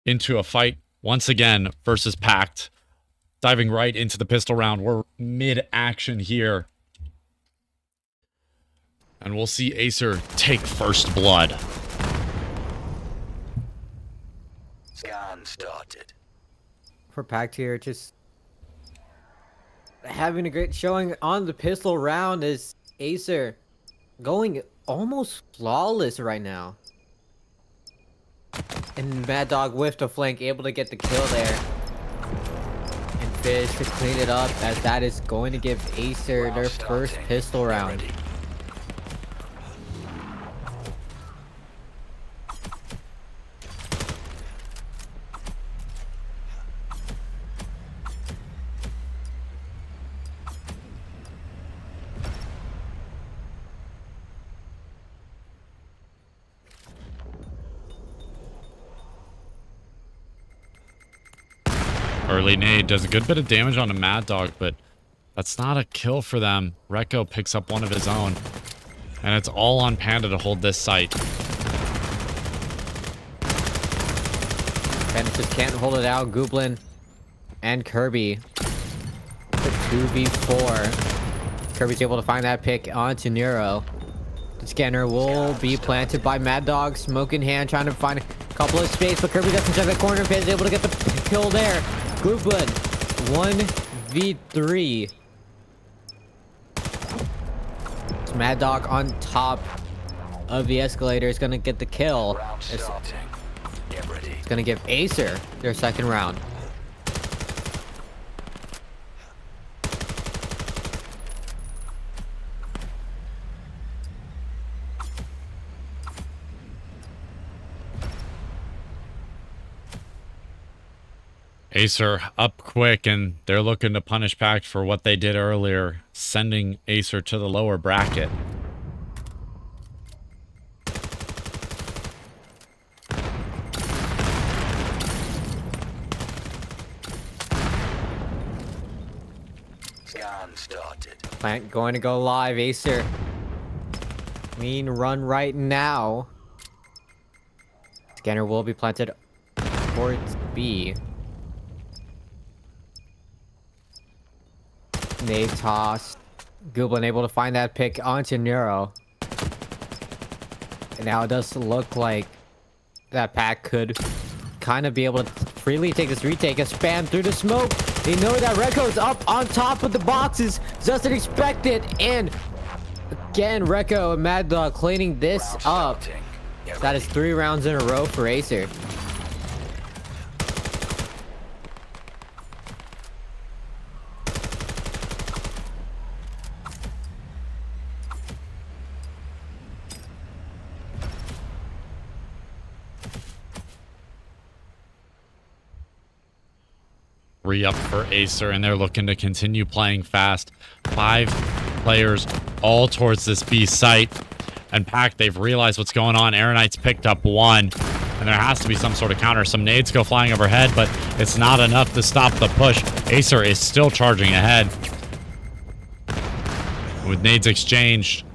into a fight once again versus PAKT. Diving right into the pistol round. We're mid-action here. And we'll see Acer take first blood. Scan started. For PAKT here, just having a great showing on the pistol round. Is Acer going almost flawless right now. And Mad Dog with the flank, able to get the kill there. And Fizz to clean it up, as that is going to give Acer their first pistol round. Early nade does a good bit of damage on a Mad Dog, but that's not a kill for them. Rekko picks up one of his own. And it's all on Panda to hold this site. Panda just can't hold it out. Goblin and Kirby. The 2v4. Kirby's able to find that pick onto Nero. The scanner will be planted by Mad Dog. Smoke in hand, trying to find a couple of space, but Kirby doesn't check the corner. Panda is able to get the kill there. Goblin 1v3. It's Mad Dog on top of the escalator. Is gonna get the kill. It's gonna give Acer their second round. Acer up quick, and they're looking to punish PAKT for what they did earlier, sending Acer to the lower bracket. Scan started. Plant going to go live. Acer. Clean run right now. Scanner will be planted towards B. Nade toss. Goblin able to find that pick onto Nero. And now it does look like that PAKT could kind of be able to freely take this retake. A spam through the smoke. They know that Rekko's up on top of the boxes. Doesn't expect it. And again, Rekko and Mad Dog cleaning this up. That is 3 rounds in a row for Acer. Re-up for Acer, and they're looking to continue playing fast. 5 players all towards this B site. And PAKT, they've realized what's going on. Aeronite's picked up 1. And there has to be some sort of counter. Some nades go flying overhead, but it's not enough to stop the push. Acer is still charging ahead. With nades exchanged,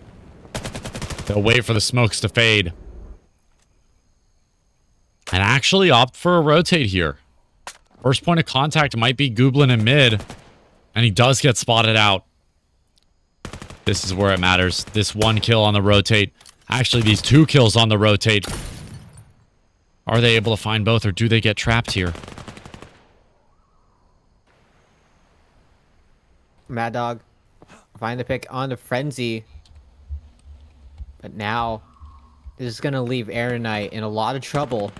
they'll wait for the smokes to fade. And actually opt for a rotate here. First point of contact might be Goblin in mid. And he does get spotted out. This is where it matters. This 1 kill on the rotate. Actually, these 2 kills on the rotate. Are they able to find both, or do they get trapped here? Mad Dog find the pick on the Frenzy. But now, this is going to leave Aeronite in a lot of trouble.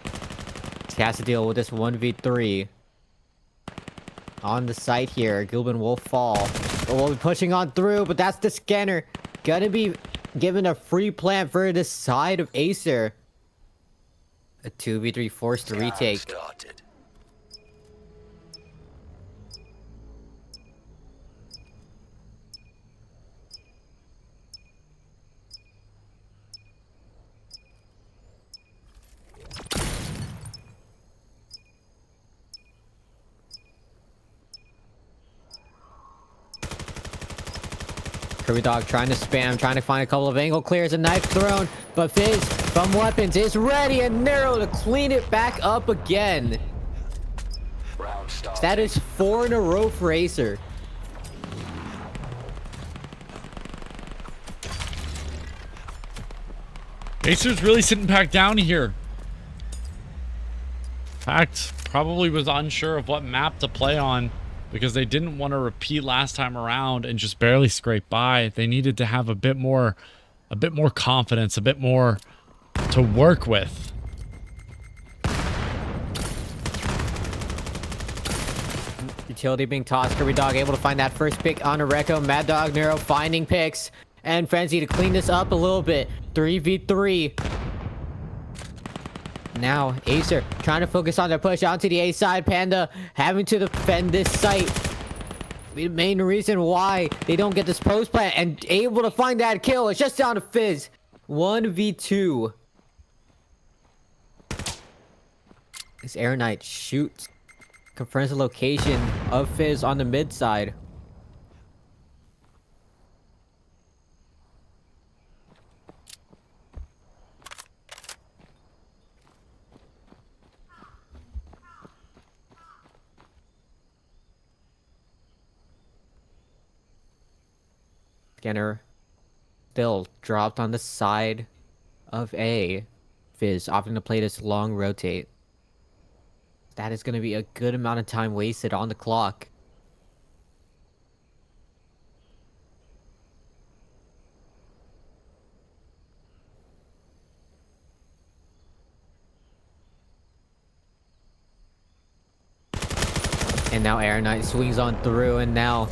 He has to deal with this 1v3. On the site here, Gilbin will fall. But we'll be pushing on through, but that's the scanner. Gonna be given a free plant for this side of Acer. A 2v3 forced to retake. Started. Kirby Dog trying to spam, trying to find a couple of angle clears, a knife thrown, but Fizz from weapons is ready and narrow to clean it back up again. Round start. That is 4 in a row for Acer. Acer's really sitting back down here. PAKT probably was unsure of what map to play on because they didn't want to repeat last time around and just barely scrape by. They needed to have a bit more confidence, a bit more to work with. Utility being tossed. Kirby Dog able to find that first pick on Areko. Mad Dog Neuro finding picks. And Frenzy to clean this up a little bit. 3v3. Now, Acer trying to focus on their push onto the A side. Panda having to defend this site. The main reason why they don't get this post plant and able to find that kill. It's just down to Fizz. 1v2. This Air Knight shoots. Confirms the location of Fizz on the mid side. Scanner still dropped on the side of A. Fizz opting to play this long rotate. That is going to be a good amount of time wasted on the clock. And now Air Knight swings on through, and now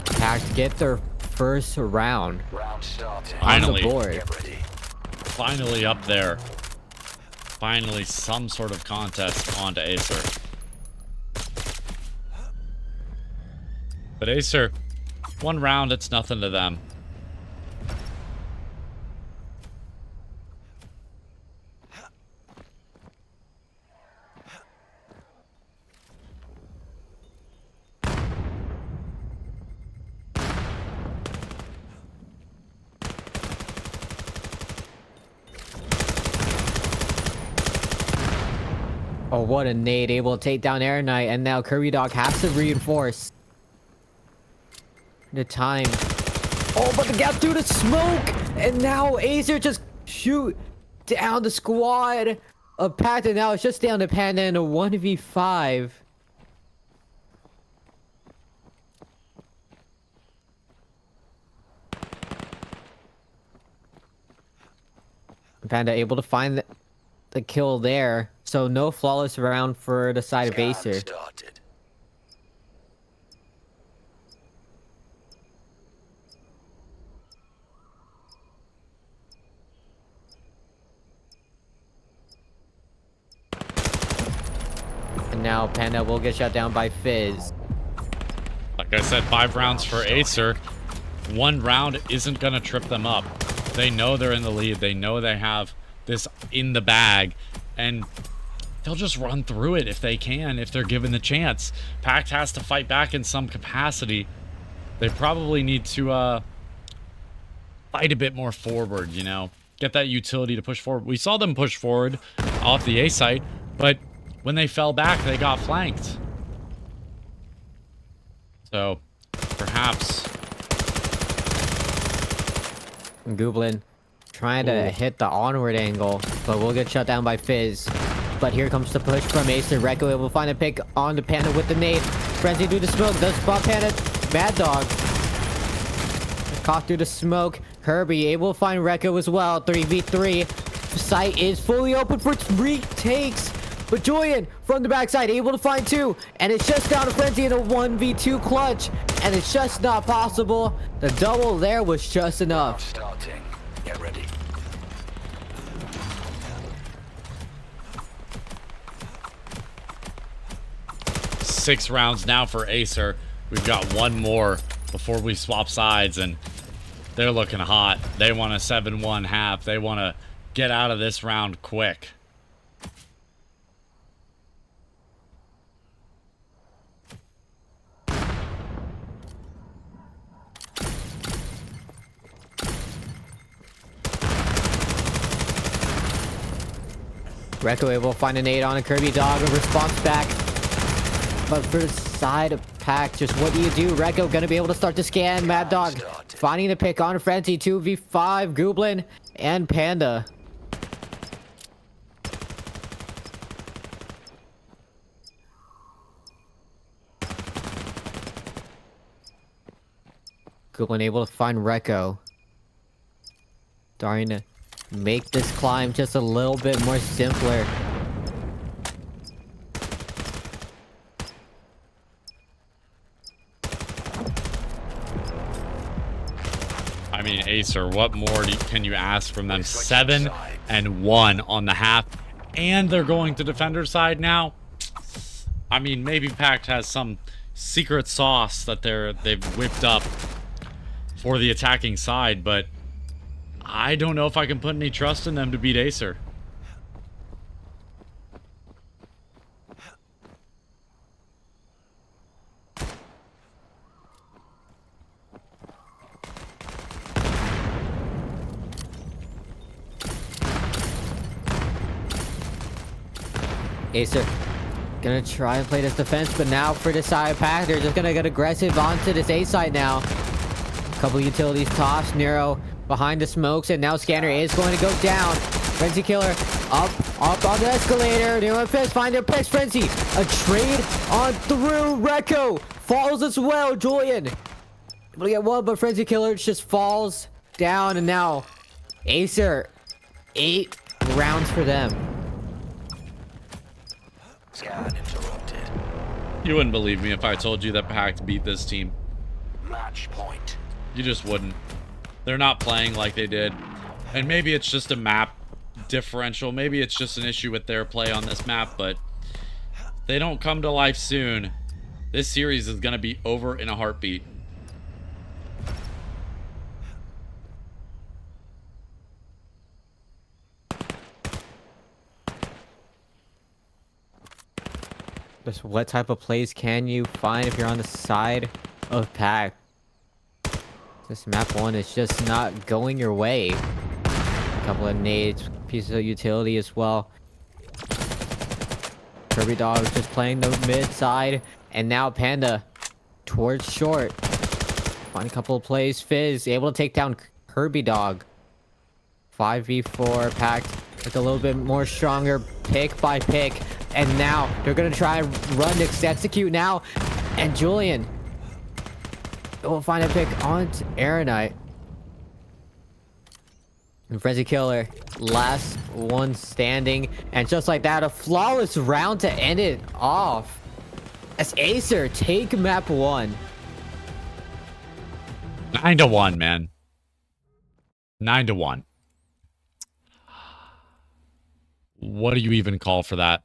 PAKT get their first round Round starting. on the Finally. board. Get ready. Finally up there. Finally some sort of contest onto Acer. But Acer, one round, it's nothing to them. Oh, what a nade, able to take down Air Knight, and now Kirby Dog has to reinforce the time. Oh, but the gap through the smoke, and now Acer just shoot down the squad of PAKT, and now it's just down to Panda in a 1v5. Panda able to find the kill there. So no flawless round for the side of Scan Acer. started. And now Panda will get shut down by Fizz. Like I said, 5 rounds for Acer. 1 round isn't going to trip them up. They know they're in the lead. They know they have this in the bag. And they'll just run through it if they can, if they're given the chance. PAKT has to fight back in some capacity. They probably need to fight a bit more forward, you know. Get that utility to push forward. We saw them push forward off the A site, but when they fell back, they got flanked. So, perhaps... Gooblin trying to hit the onward angle, but will get shut down by Fizz. But here comes the push from Acer. Rekko able to find a pick on the Panda with the nade. Frenzy through the smoke, does spot Panda. Mad Dog caught through the smoke. Kirby able to find Rekko as well. 3v3. Site is fully open for retakes. But Joyan from the backside able to find 2. And it's just down to Frenzy in a 1v2 clutch. And it's just not possible. The double there was just enough. Starting. Get ready. Six rounds now for Acer. We've got 1 more before we swap sides, and they're looking hot. They want a 7-1 half. They want to get out of this round quick. Recco able to find a nade on a Kirby Dog, a response back. But for the side of PAKT, just what do you do? Recco gonna be able to start to scan. Mad Dog finding the pick on Frenzy. 2v5, Goblin and Panda. Goblin able to find Recco. Starting to make this climb just a little bit more simpler. I mean, Acer, what more can you ask from them? 7-1 on the half, and they're going to defender side now. I mean, maybe PAKT has some secret sauce that they've whipped up for the attacking side, but I don't know if I can put any trust in them to beat Acer. Acer gonna try and play this defense, but now for this side of PAKT, they're just gonna get aggressive onto this A side now. Couple utilities tossed, Nero behind the smokes, and now Scanner is going to go down. Frenzy Killer up on the escalator. They want to find their picks. Frenzy, a trade on through. Recco falls as well. Julian able to get one, but Frenzy Killer just falls down, and now Acer, 8 rounds for them. Scan interrupted. You wouldn't believe me if I told you that PAKT beat this team. Match point. You just wouldn't. They're not playing like they did. And maybe it's just a map differential. Maybe it's just an issue with their play on this map, but if they don't come to life soon, this series is going to be over in a heartbeat. Just what type of plays can you find if you're on the side of PAKT? This map 1 is just not going your way. A couple of nades, pieces of utility as well. Kirby Dog just playing the mid side, and now Panda towards short. Find a couple of plays. Fizz able to take down Kirby Dog. 5v4 PAKT with a little bit more stronger pick by pick, and now they're gonna try and run to execute now, and Julian will find a pick on Aeronite. And Frenzy Killer, last one standing. And just like that, a flawless round to end it off. As Acer take map 1. 9-1, man. 9-1. What do you even call for that?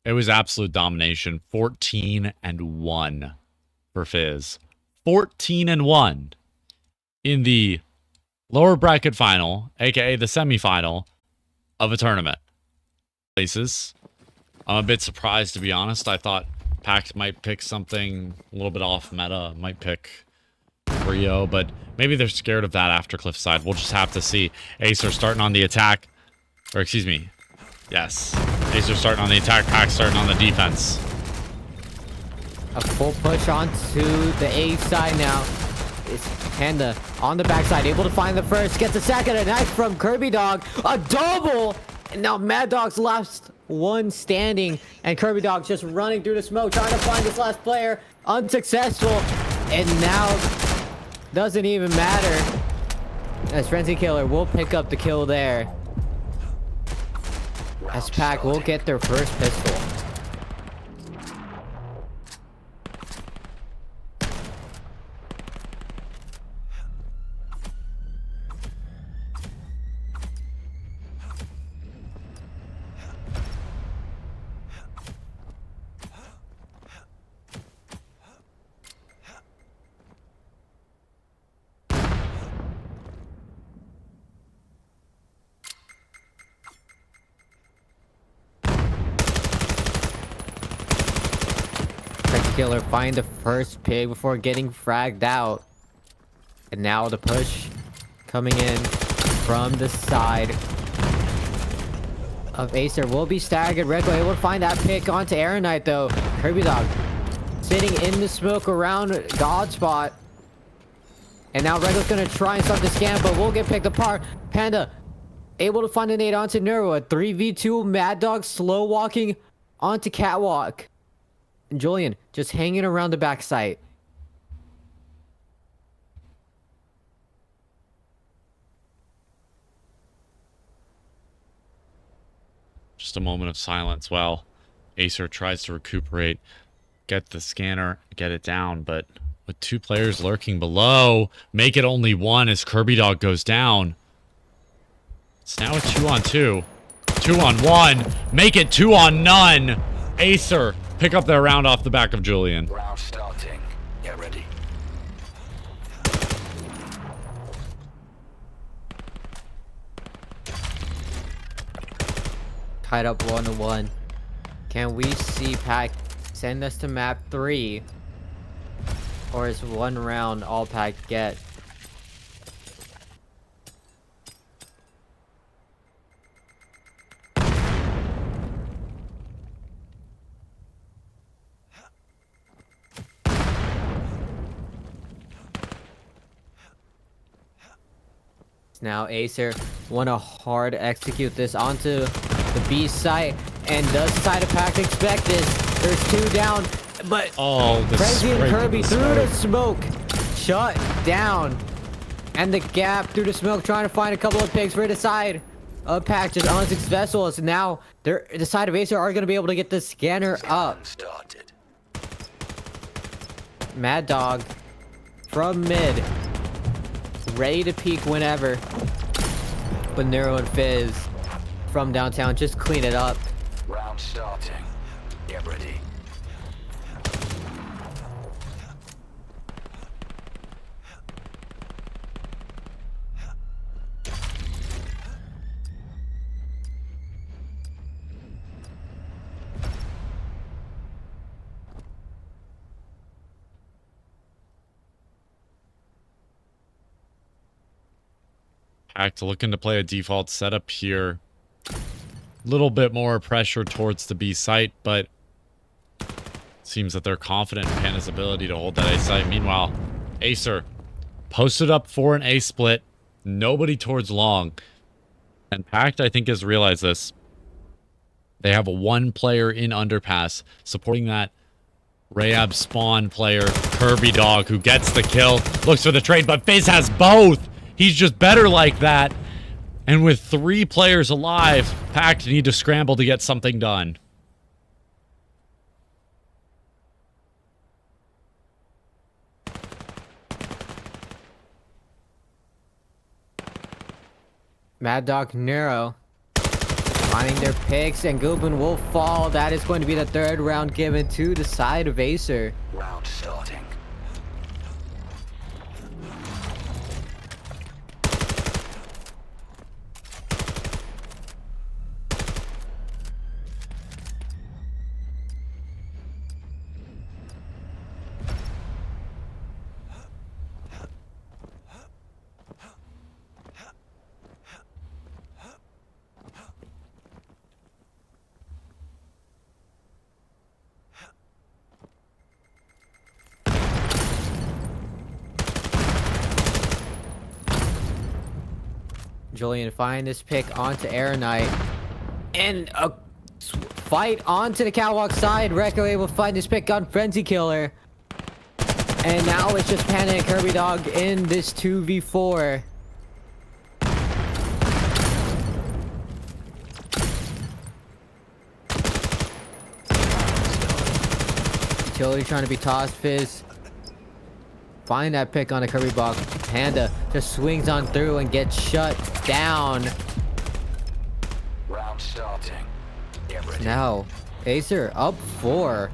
It was absolute domination. 14-1 for Fizz. 14-1 in the lower bracket final, aka the semifinal of a tournament. Places. I'm a bit surprised, to be honest. I thought PAKT might pick something a little bit off meta, might pick Rio, but maybe they're scared of that after Cliffside. We'll just have to see. Acer starting on the attack, or excuse me, yes, Acer starting on the attack, PAKT starting on the defense. A full push onto the A side now. It's Panda on the backside, able to find the first, gets the second, a knife from Kirby Dog, a double, and now Mad Dog's last one standing, and Kirby Dog just running through the smoke, trying to find this last player, unsuccessful, and now doesn't even matter, as Frenzy Killer will pick up the kill there, as PAKT will get their first pistol. Killer find the first pig before getting fragged out. And now the push coming in from the side. of Acer will be staggered. Recco able to find that pick onto Aeronite though. Kirby Dog sitting in the smoke around God Spot. And now Recco's gonna try and start the scan, but will get picked apart. Panda able to find a nade onto Neuro. A 3v2 Mad Dog slow walking onto Catwalk. And Julian just hanging around the back site. Just a moment of silence while Acer tries to recuperate, get the scanner, get it down, but with 2 players lurking below, make it only 1 as Kirby Dog goes down. It's now a 2-on-2. 2-on-1. Make it 2-on-none. Acer pick up their round off the back of Julian. Round starting. Get ready. Tied up 1-1. Can we see PAKT send us to map 3? Or is 1 round all PAKT get? Now Acer wanna hard execute this onto the B site, and does side of PAKT expect this? There's 2 down, but The Frenzy and spray Kirby through through the smoke. smoke, shut down, and the gap through the smoke, trying to find a couple of picks for the side of PAKT, just unsuccessful. As now the side of Acer are gonna be able to get the scanner up. Started. Mad Dog from mid, ready to peek whenever. But Nero and Fizz from downtown just clean it up. Round starting. Get ready. PAKT looking to play a default setup here. A little bit more pressure towards the B site, but seems that they're confident in Panda's ability to hold that A site. Meanwhile, Acer posted up for an A split. Nobody towards long. And PAKT, I think, has realized this. They have a 1 player in underpass supporting that Rayab spawn player, Kirby Dog, who gets the kill. Looks for the trade, but Fizz has both. He's just better like that. And with 3 players alive, PAKT need to scramble to get something done. Mad Dog Nero finding their picks, and Goobin will fall. That is going to be the 3rd round given to the side of Acer. Round starting. Julian find this pick onto Aeronite, and a fight onto the catwalk side. Recco able to find this pick on Frenzy Killer, and now it's just Panda and Kirby Dog in this 2v4. Utility trying to be tossed. Fizz find that pick on the Kirby Dog. Panda just swings on through and gets shut down. Round starting. Get ready. Now, Acer up 4.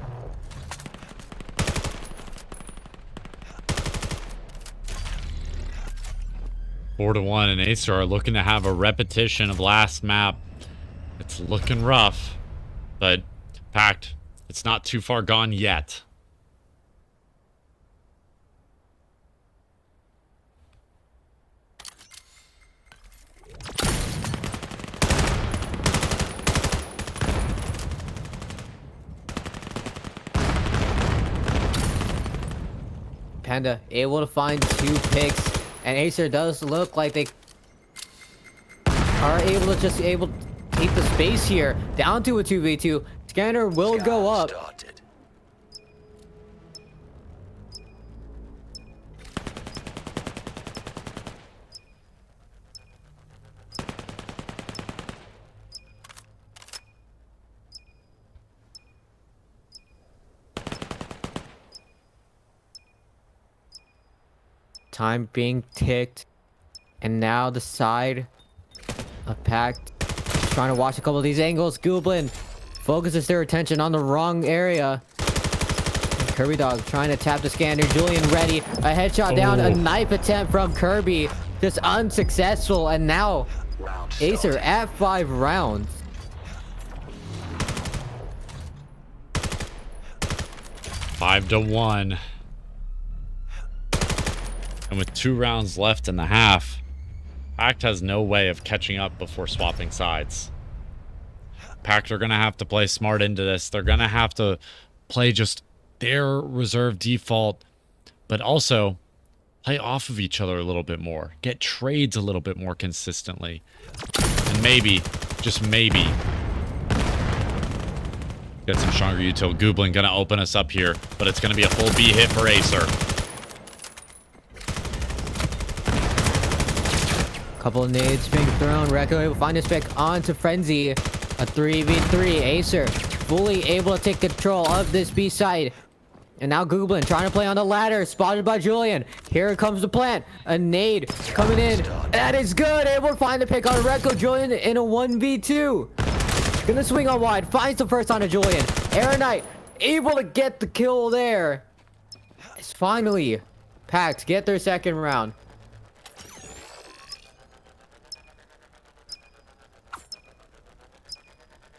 Four to 1, and Acer are looking to have a repetition of last map. It's looking rough, but PAKT, it's not too far gone yet. Panda able to find 2 picks, and Acer does look like they are able to take the space here down to a 2v2. Scanner will go up. Started. Time being ticked, and now the side of PAKT trying to watch a couple of these angles. Goblin focuses their attention on the wrong area. And Kirby Dog trying to tap the scanner. Julian ready. A headshot down. A knife attempt from Kirby. Just unsuccessful. And now Round Acer starting. at 5 rounds. Five to 1. And with 2 rounds left in the half, PAKT has no way of catching up before swapping sides. PAKT are going to have to play smart into this. They're going to have to play just their reserve default, but also play off of each other a little bit more. Get trades a little bit more consistently. And maybe, just maybe, get some stronger util. Goblin going to open us up here, but it's going to be a full B hit for Acer. Couple of nades being thrown. Rekko able to find his pick onto Frenzy. A 3v3. Acer fully able to take control of this B side. And now Goblin trying to play on the ladder. Spotted by Julian. Here comes the plant. A nade coming in. That is good. Able to find the pick on Rekko. Julian in a 1v2. Gonna swing on wide. Finds the first on to Julian. Aeronite able to get the kill there. It's finally PAKT get their second round.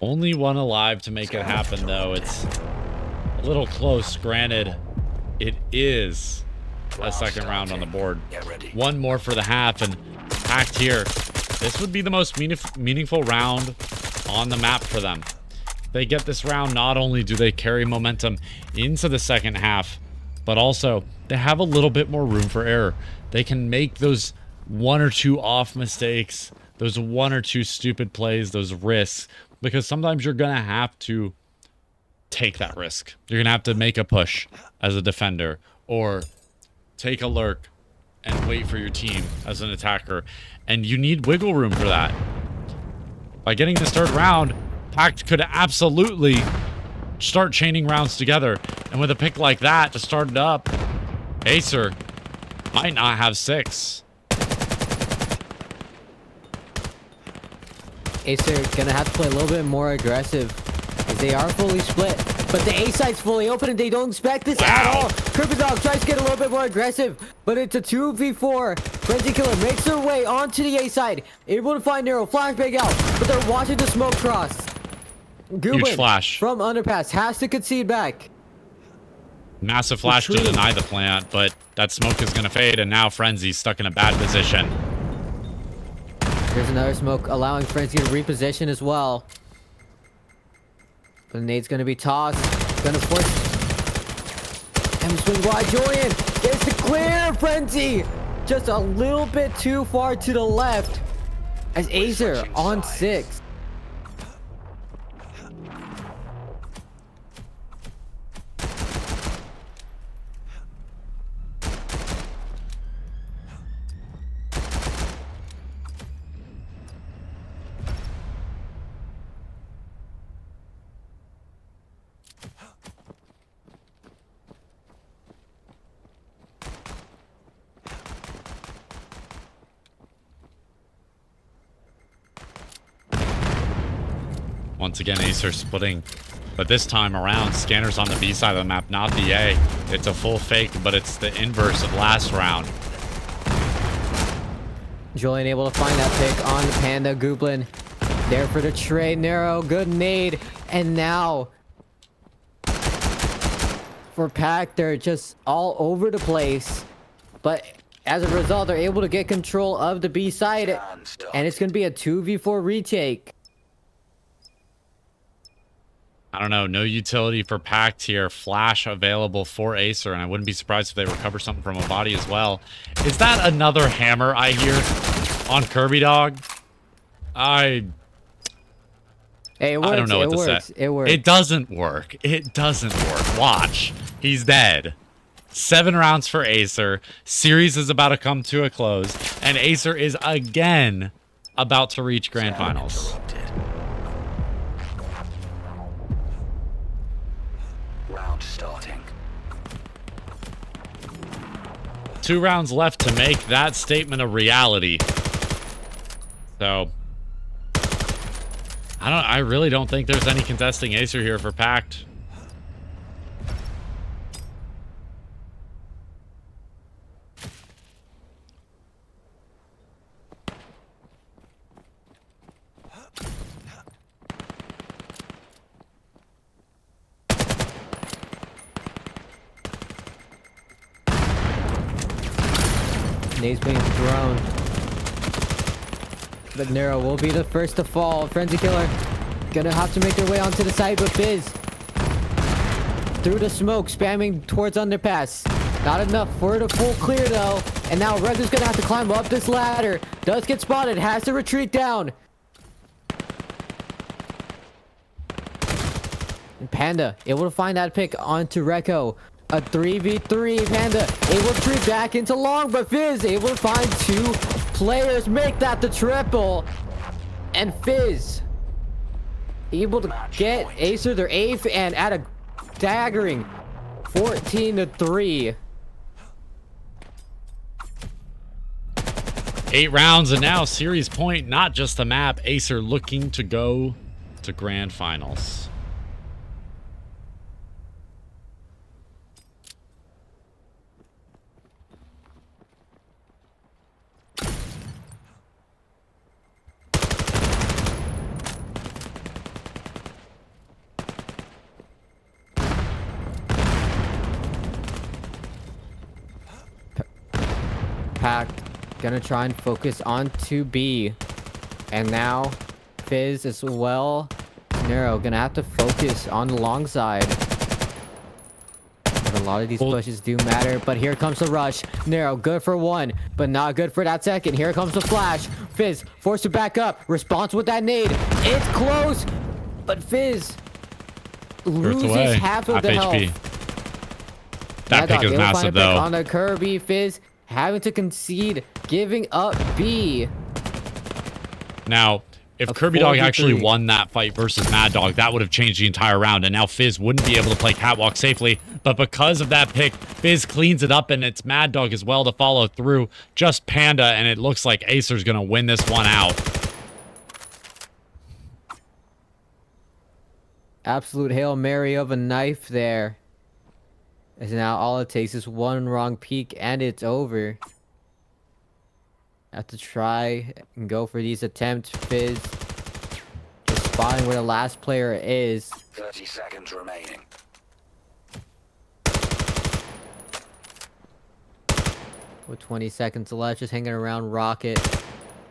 Only one alive to make it happen, though. It's a little close. Granted, it is a second round on the board. Get ready. One more for the half, and PAKT here. This would be the most meaningful round on the map for them. If they get this round, not only do they carry momentum into the second half, but also they have a little bit more room for error. They can make those 1 or 2 off mistakes, those 1 or 2 stupid plays, those risks, because sometimes you're going to have to take that risk. You're going to have to make a push as a defender or take a lurk and wait for your team as an attacker. And you need wiggle room for that. By getting this third round, PAKT could absolutely start chaining rounds together. And with a pick like that to start it up, Acer might not have 6. Acer gonna have to play a little bit more aggressive as they are fully split. But the A side's fully open and they don't expect this at all. Kirby Dog tries to get a little bit more aggressive, but it's a 2v4. Frenzy Killer makes their way onto the A side, able to find Nero, flashbang out, but they're watching the smoke cross. Goobin flash. from underpass has to concede back. Massive flash to Retreat. deny the plant, but that smoke is going to fade, and now Frenzy's stuck in a bad position. There's another smoke allowing Frenzy to reposition as well. But the nade's gonna be tossed. Gonna force him to swing wide. Julian gets the clear. Frenzy just a little bit too far to the left as Acer on 6. Once again, Acer splitting. But this time around, Scanner's on the B side of the map, not the A. It's a full fake, but it's the inverse of last round. Julian able to find that pick on the Panda. Goblin there for the trade. Nero, good nade. And now for PAKT, they're just all over the place. But as a result, they're able to get control of the B side. And it's going to be a 2v4 retake. I don't know. No utility for PAKT here. Flash available for Acer, and I wouldn't be surprised if they recover something from a body as well. Is that another hammer I hear on Kirby Dog? Hey, it works. I don't know what to say. It works. It doesn't work. It doesn't work. Watch. He's dead. 7 rounds for Acer. Series is about to come to a close, and Acer is again about to reach grand finals. Round starting. 2 rounds left to make that statement a reality. So I really don't think there's any contesting Acer here for PAKT. Nade's being thrown. But Nero will be the first to fall. Frenzy Killer gonna have to make their way onto the side, but Fizz through the smoke, spamming towards underpass. Not enough for the full clear though. And now Rezu's gonna have to climb up this ladder. Does get spotted, has to retreat down. And Panda able to find that pick onto Rekko. A 3v3. Panda able to retreat back into long, but Fizz able to find 2 players, make that the triple. And Fizz able to get Acer their 8th and at a staggering 14-3. 8 rounds and now series point, not just the map. Acer looking to go to grand finals. PAKT gonna try and focus on 2B. And now Fizz as well. Nero gonna have to focus on the long side. But a lot of these pushes do matter, but here comes the rush. Nero good for 1, but not good for that second. Here comes the flash. Fizz forced to back up. Response with that nade. It's close, but Fizz loses half of the health. That pick is massive though. On the Kirby, Fizz having to concede, giving up B. Now, if Kirby Dog actually won that fight versus Mad Dog, that would have changed the entire round, and now Fizz wouldn't be able to play Catwalk safely. But because of that pick, Fizz cleans it up, and it's Mad Dog as well to follow through. Just Panda, and it looks like Acer's going to win this one out. Absolute Hail Mary of a knife there. As now all it takes is 1 wrong peek and it's over. Have to try and go for these attempts. Fizz just spotting where the last player is. 30 seconds remaining. With 20 seconds left, just hanging around Rocket.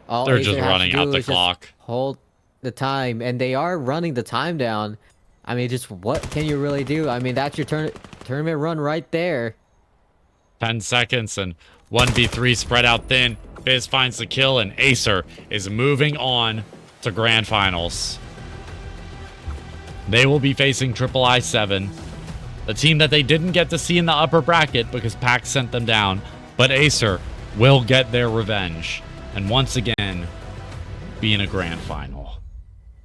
All They're Acer just has running to do out the is just clock. hold the time, and they are running the time down. I mean, just what can you really do? I mean, that's your tournament run right there. 10 seconds and 1v3 spread out thin. Fizz finds the kill, and Acer is moving on to grand finals. They will be facing Triple I-7, the team that they didn't get to see in the upper bracket because PAKT sent them down. But Acer will get their revenge and once again be in a grand final.